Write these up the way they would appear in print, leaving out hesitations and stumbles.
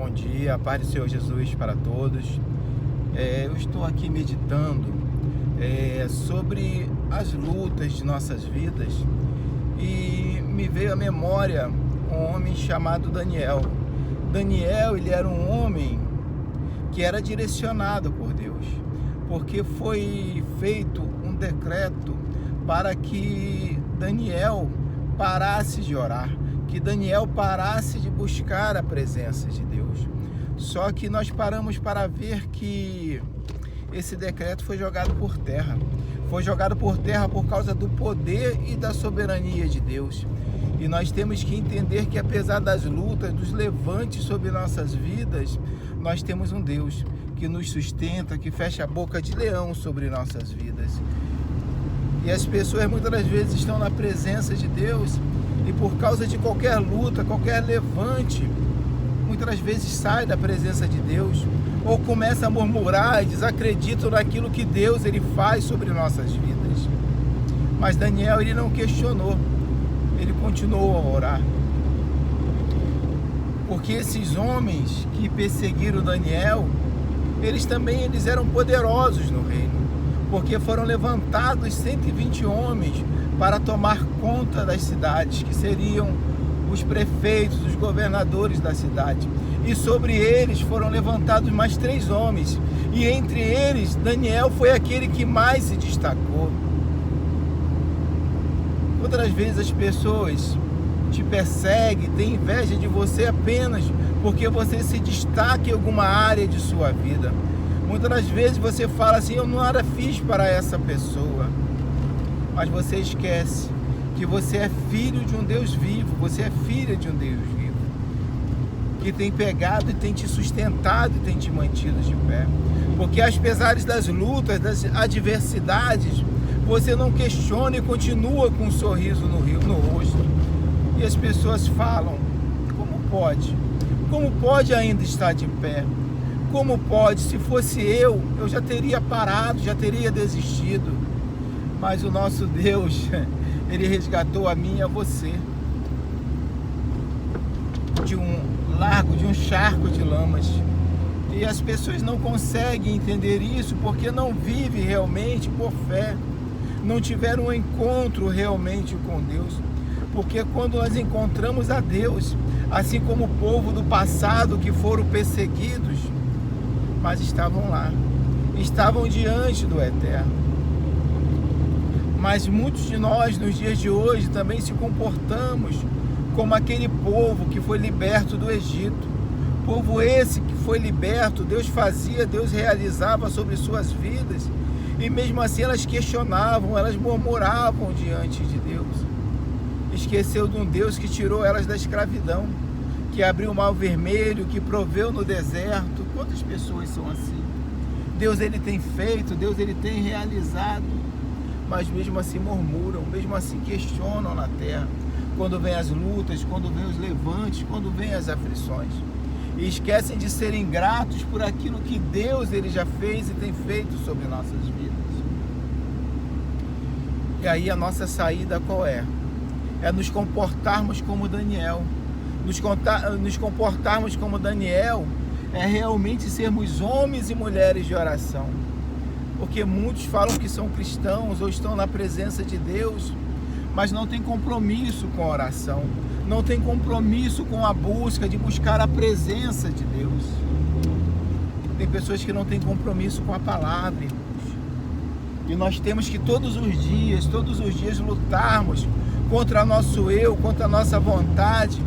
Bom dia, a paz do Senhor Jesus para todos. Eu estou aqui meditando sobre as lutas de nossas vidas e me veio à memória um homem chamado Daniel. Daniel, ele era um homem que era direcionado por Deus, porque foi feito um decreto para que Daniel parasse de orar, que Daniel parasse de buscar a presença de Deus. Só que nós paramos para ver que esse decreto foi jogado por terra. Foi jogado por terra por causa do poder e da soberania de Deus. E nós temos que entender que apesar das lutas, dos levantes sobre nossas vidas, nós temos um Deus que nos sustenta, que fecha a boca de leão sobre nossas vidas. E as pessoas muitas das vezes estão na presença de Deus e por causa de qualquer luta, qualquer levante, muitas das vezes sai da presença de Deus ou começa a murmurar e desacreditam naquilo que Deus ele faz sobre nossas vidas. Mas Daniel, ele não questionou, ele continuou a orar. Porque esses homens que perseguiram Daniel, eles eram poderosos no reino, porque foram levantados 120 homens para tomar conta das cidades, que seriam os prefeitos, os governadores da cidade. E sobre eles foram levantados mais 3 homens, e entre eles Daniel foi aquele que mais se destacou. Outras vezes as pessoas te perseguem, têm inveja de você apenas porque você se destaca em alguma área de sua vida. Muitas das vezes você fala assim: eu não era fiz para essa pessoa. Mas você esquece que você é filho de um Deus vivo, você é filha de um Deus vivo, que tem pegado e tem te sustentado e tem te mantido de pé. Porque apesar das lutas, das adversidades, você não questiona e continua com um sorriso no rosto. E as pessoas falam: como pode? Como pode ainda estar de pé? Como pode? Se fosse eu já teria parado, já teria desistido. Mas o nosso Deus, ele resgatou a mim e a você de um largo, de um charco de lamas. E as pessoas não conseguem entender isso porque não vivem realmente por fé, não tiveram um encontro realmente com Deus. Porque quando nós encontramos a Deus, assim como o povo do passado que foram perseguidos, mas estavam lá, estavam diante do Eterno. Mas muitos de nós, nos dias de hoje, também se comportamos como aquele povo que foi liberto do Egito. Povo esse que foi liberto, Deus fazia, Deus realizava sobre suas vidas, e mesmo assim elas questionavam, elas murmuravam diante de Deus. Esqueceu de um Deus que tirou elas da escravidão, que abriu o mar vermelho, que proveu no deserto. Quantas pessoas são assim? Deus ele tem feito, Deus ele tem realizado, mas mesmo assim murmuram, mesmo assim questionam na terra, quando vem as lutas, quando vem os levantes, quando vem as aflições, e esquecem de serem gratos por aquilo que Deus ele já fez e tem feito sobre nossas vidas. E aí a nossa saída qual é? É nos comportarmos como Daniel. Nos comportarmos como Daniel é realmente sermos homens e mulheres de oração. Porque muitos falam que são cristãos ou estão na presença de Deus, mas não tem compromisso com a oração, não tem compromisso com a busca de buscar a presença de Deus. Tem pessoas que não têm compromisso com a palavra, irmãos. E nós temos que todos os dias lutarmos contra nosso eu, contra a nossa vontade,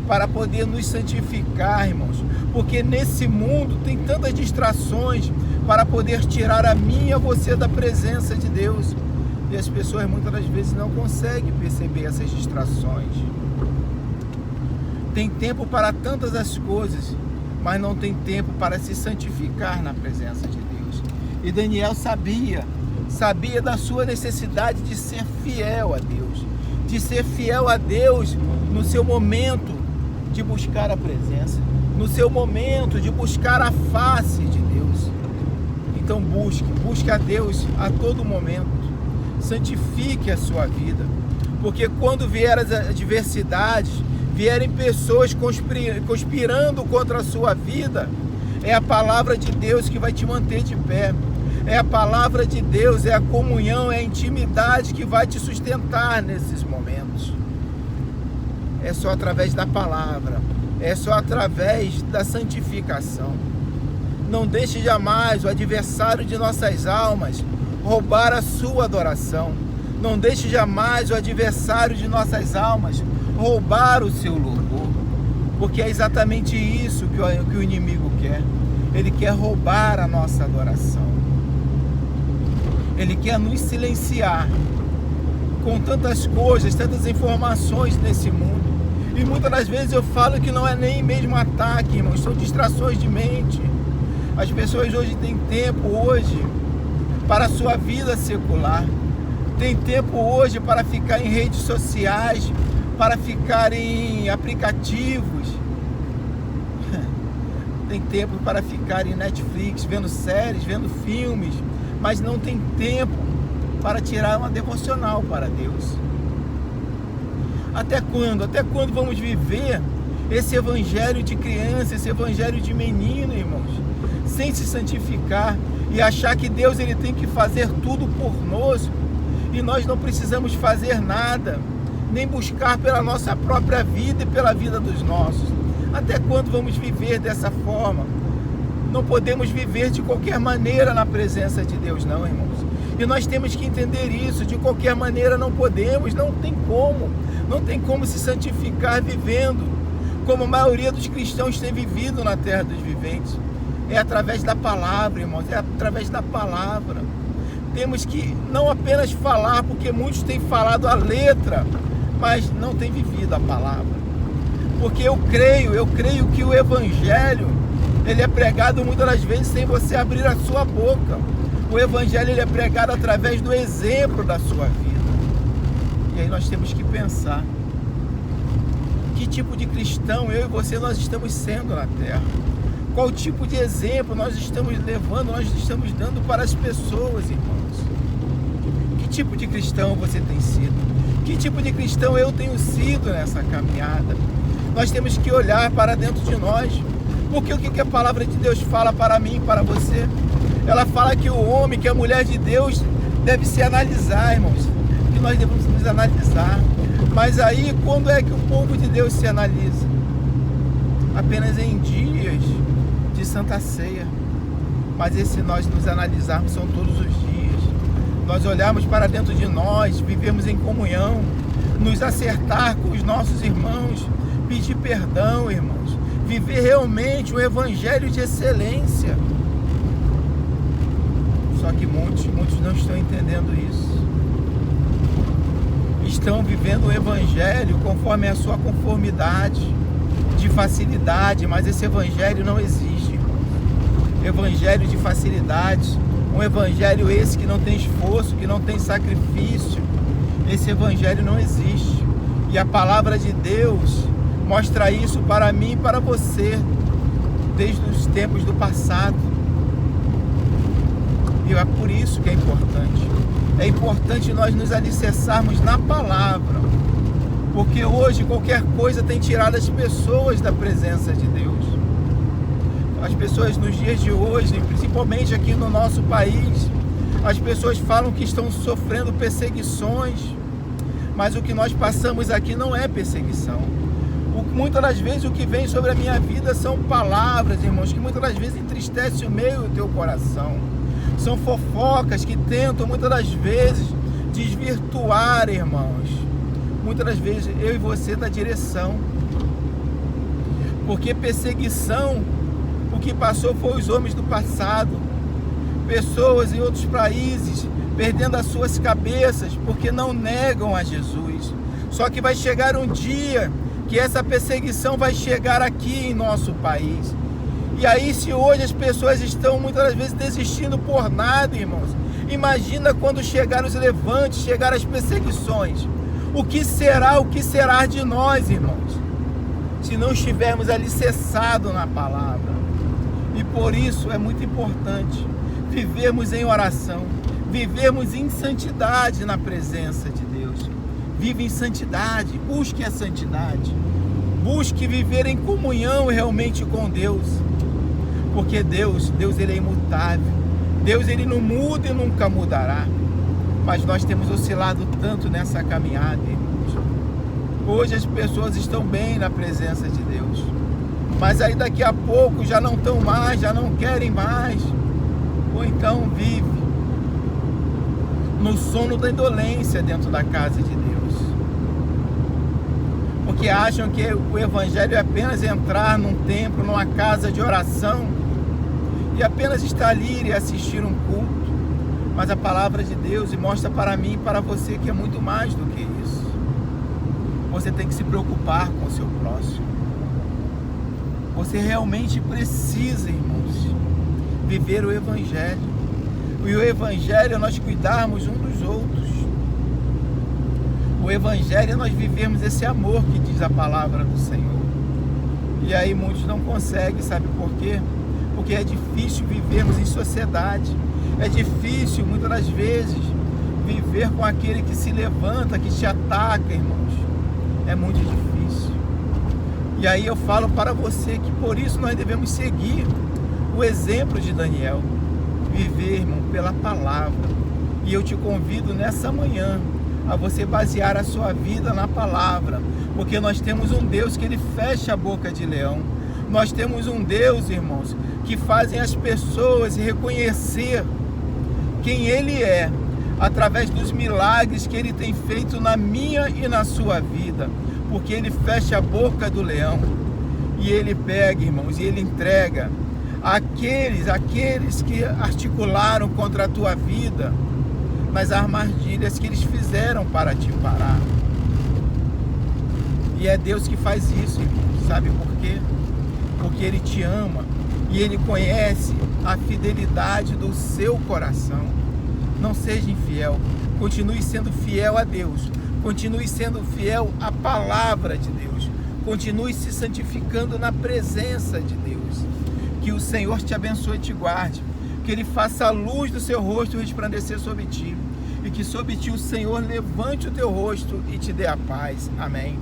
para poder nos santificar, irmãos. Porque nesse mundo tem tantas distrações para poder tirar a mim e a você da presença de Deus. E as pessoas muitas das vezes não conseguem perceber essas distrações. Tem tempo para tantas as coisas, mas não tem tempo para se santificar na presença de Deus. E Daniel sabia da sua necessidade de ser fiel a Deus, de ser fiel a Deus no seu momento de buscar a presença, no seu momento de buscar a face de Deus. Então busque a Deus a todo momento, santifique a sua vida, porque quando vier as adversidades, vierem pessoas conspirando contra a sua vida, é a palavra de Deus que vai te manter de pé. É a palavra de Deus, é a comunhão, é a intimidade que vai te sustentar nesses momentos. É só através da palavra, é só através da santificação. Não deixe jamais o adversário de nossas almas roubar a sua adoração. Não deixe jamais o adversário de nossas almas roubar o seu louvor, porque é exatamente isso que o inimigo quer. Ele quer roubar a nossa adoração. Ele quer nos silenciar com tantas coisas, tantas informações nesse mundo. E muitas das vezes eu falo que não é nem mesmo ataque, irmãos, são distrações de mente. As pessoas hoje têm tempo para a sua vida secular. Tem tempo hoje para ficar em redes sociais, para ficar em aplicativos. Tem tempo para ficar em Netflix, vendo séries, vendo filmes, mas não tem tempo para tirar uma devocional para Deus. Até quando? Até quando vamos viver esse evangelho de criança, esse evangelho de menino, irmãos, sem se santificar e achar que Deus ele tem que fazer tudo por nós e nós não precisamos fazer nada, nem buscar pela nossa própria vida e pela vida dos nossos? Até quando vamos viver dessa forma? Não podemos viver de qualquer maneira na presença de Deus, não, irmãos. E nós temos que entender isso. De qualquer maneira não podemos, não tem como. Não tem como se santificar vivendo como a maioria dos cristãos tem vivido na terra dos viventes. É através da palavra, irmãos, é através da palavra. Temos que não apenas falar, porque muitos têm falado a letra, mas não têm vivido a palavra. Porque eu creio que o evangelho ele é pregado muitas das vezes sem você abrir a sua boca. O evangelho ele é pregado através do exemplo da sua vida. E aí nós temos que pensar que tipo de cristão eu e você nós estamos sendo na terra. Qual tipo de exemplo nós estamos levando, nós estamos dando para as pessoas, irmãos. Que tipo de cristão você tem sido? Que tipo de cristão eu tenho sido nessa caminhada? Nós temos que olhar para dentro de nós. Porque o que a palavra de Deus fala para mim e para você? Ela fala que o homem, que a mulher de Deus deve se analisar, irmãos. Que nós devemos nos analisar. Mas aí, quando é que o povo de Deus se analisa? Apenas em dias de Santa Ceia. Mas se nós nos analisarmos, são todos os dias. Nós olharmos para dentro de nós, vivemos em comunhão, nos acertar com os nossos irmãos, pedir perdão, irmãos. Viver realmente um evangelho de excelência. Só que muitos não estão entendendo isso. Estão vivendo o evangelho conforme a sua conformidade, de facilidade, mas esse evangelho não existe. Evangelho de facilidade, um evangelho esse que não tem esforço, que não tem sacrifício. Esse evangelho não existe. E a palavra de Deus mostra isso para mim e para você, desde os tempos do passado. E é por isso que é importante. É importante nós nos alicerçarmos na palavra. Porque hoje qualquer coisa tem tirado as pessoas da presença de Deus. As pessoas nos dias de hoje, principalmente aqui no nosso país, as pessoas falam que estão sofrendo perseguições. Mas o que nós passamos aqui não é perseguição. Muitas das vezes o que vem sobre a minha vida são palavras, irmãos, que muitas das vezes entristecem o meu e o teu coração. São fofocas que tentam muitas das vezes desvirtuar, irmãos, muitas das vezes eu e você da direção. Porque perseguição, o que passou foi os homens do passado. Pessoas em outros países perdendo as suas cabeças porque não negam a Jesus. Só que vai chegar um dia que essa perseguição vai chegar aqui em nosso país. E aí, se hoje as pessoas estão muitas das vezes desistindo por nada, irmãos, imagina quando chegar os levantes, chegar as perseguições. O que será de nós, irmãos, se não estivermos alicerçados na palavra? E por isso é muito importante vivermos em oração, vivermos em santidade na presença de Deus. Vive em santidade, busque a santidade. Busque viver em comunhão realmente com Deus. Porque Deus ele é imutável. Deus ele não muda e nunca mudará. Mas nós temos oscilado tanto nessa caminhada, irmãos. Hoje as pessoas estão bem na presença de Deus. Mas aí daqui a pouco já não estão mais, já não querem mais. Ou então vive no sono da indolência dentro da casa de Deus. Porque acham que o evangelho é apenas entrar num templo, numa casa de oração e apenas estar ali e assistir um culto. Mas a palavra de Deus mostra para mim e para você que é muito mais do que isso. Você tem que se preocupar com o seu próximo. Você realmente precisa, irmãos, viver o evangelho. E o evangelho é nós cuidarmos um dos outros. O evangelho é nós vivermos esse amor que diz a palavra do Senhor. E aí muitos não conseguem, sabe por quê? Porque é difícil vivermos em sociedade. É difícil, muitas das vezes, viver com aquele que se levanta, que te ataca, irmãos. É muito difícil. E aí eu falo para você que por isso nós devemos seguir o exemplo de Daniel. Viver, irmão, pela palavra. E eu te convido nessa manhã a você basear a sua vida na palavra. Porque nós temos um Deus que ele fecha a boca de leão. Nós temos um Deus, irmãos, que fazem as pessoas reconhecer quem ele é, através dos milagres que ele tem feito na minha e na sua vida. Porque ele fecha a boca do leão e ele pega, irmãos, e ele entrega aqueles que articularam contra a tua vida nas armadilhas que eles fizeram para te parar. E é Deus que faz isso, irmão. Sabe por quê? Porque ele te ama e ele conhece a fidelidade do seu coração. Não seja infiel, continue sendo fiel a Deus, continue sendo fiel à palavra de Deus, continue se santificando na presença de Deus. Que o Senhor te abençoe e te guarde, que ele faça a luz do seu rosto resplandecer sobre ti, e que sobre ti o Senhor levante o teu rosto e te dê a paz. Amém.